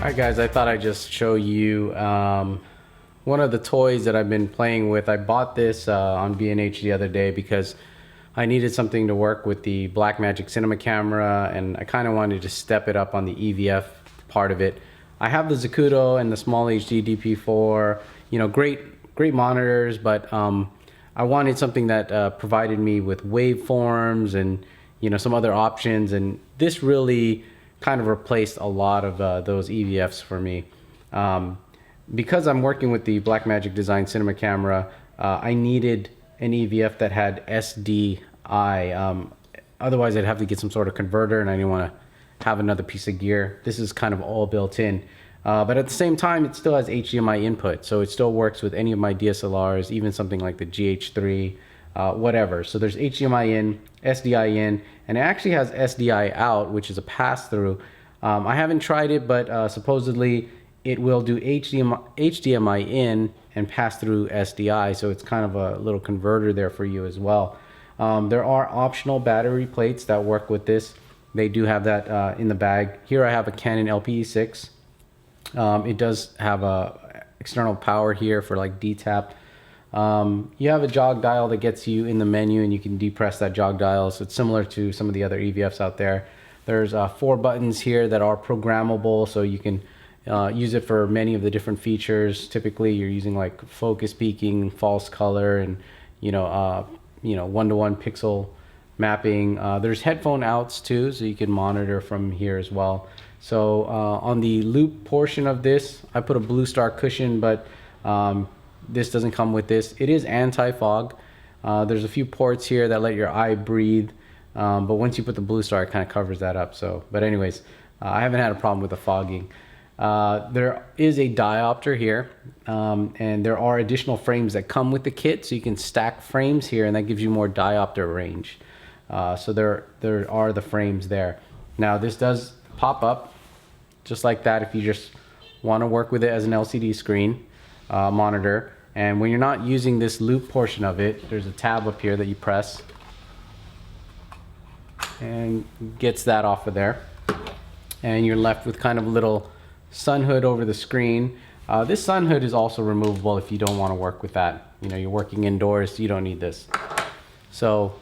Alright guys, I thought I'd just show you one of the toys that I've been playing with. I bought this on B&H the other day because I needed something to work with the Blackmagic cinema camera, and I kind of wanted to step it up on the EVF part of it. I have the Zacuto and the small HD DP4, you know, great monitors, but I wanted something that provided me with waveforms and, you know, some other options, and this really kind of replaced a lot of those EVFs for me. Because I'm working with the Blackmagic Design cinema camera, I needed an EVF that had SDI. Otherwise I'd have to get some sort of converter, and I didn't want to have another piece of gear. This is kind of all built in. But at the same time, it still has HDMI input, so it still works with any of my DSLRs, even something like the GH3, whatever. So there's HDMI in, SDI in, and it actually has SDI out, which is a pass-through. I haven't tried it, but supposedly it will do HDMI in and pass through SDI, so it's kind of a little converter there for you as well. There are optional battery plates that work with this. They do have that in the bag. Here I have a Canon LPE6. It does have a external power here for like DTAP. You have a jog dial that gets you in the menu, and you can depress that jog dial, so it's similar to some of the other EVFs out there. There's 4 buttons here that are programmable, so you can use it for many of the different features. Typically you're using like focus peaking, false color, and one-to-one pixel mapping. There's headphone outs too, so you can monitor from here as well. So on the loop portion of this, I put a Blue Star cushion, but this doesn't come with this. It is anti-fog. There's a few ports here that let your eye breathe, but once you put the Blue Star, it kind of covers that up. So, but anyways, I haven't had a problem with the fogging. There is a diopter here, and there are additional frames that come with the kit, so you can stack frames here, and that gives you more diopter range. So there are the frames there. Now this does pop up just like that if you just want to work with it as an LCD screen monitor. And when you're not using this loop portion of it, there's a tab up here that you press and gets that off of there, and you're left with kind of a little sun hood over the screen. This sun hood is also removable if you don't want to work with that. You know, you're working indoors, you don't need this. So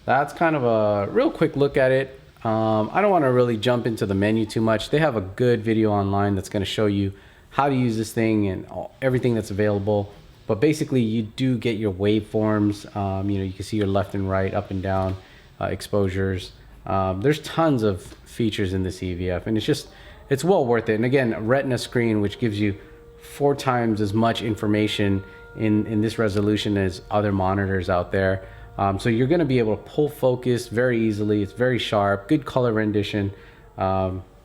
that's kind of a real quick look at it. I don't want to really jump into the menu too much. They have a good video online that's going to show you how to use this thing and everything that's available. But basically you do get your waveforms. You know, you can see your left and right, up and down exposures. There's tons of features in this EVF, and it's well worth it. And again, a Retina screen, which gives you 4 times as much information in this resolution as other monitors out there. So you're going to be able to pull focus very easily. It's very sharp, good color rendition.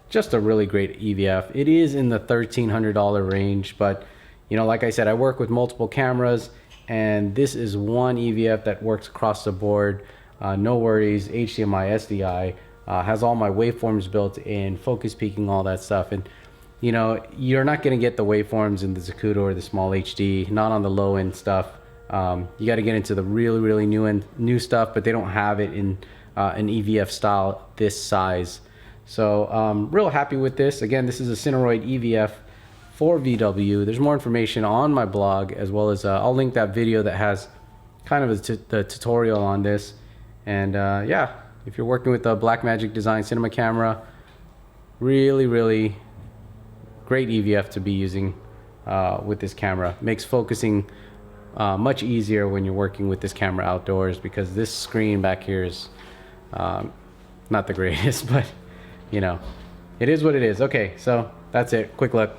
Just a really great EVF. It is in the $1,300 range, but you know, like I said, I work with multiple cameras, and this is one EVF that works across the board. No worries, HDMI, SDI, has all my waveforms built in, focus peaking, all that stuff. And you know, you're not going to get the waveforms in the Zacuto or the small HD, not on the low end stuff. You got to get into the really new stuff, but they don't have it in an EVF style this size. So real happy with this. Again, this is a Cineroid EVF4RVW. There's more information on my blog, as well as I'll link that video that has kind of the tutorial on this. And yeah, if you're working with the Blackmagic Design cinema camera, really great EVF to be using with this camera. Makes focusing much easier when you're working with this camera outdoors, because this screen back here is not the greatest, but you know, it is what it is. Okay, so that's it. Quick look.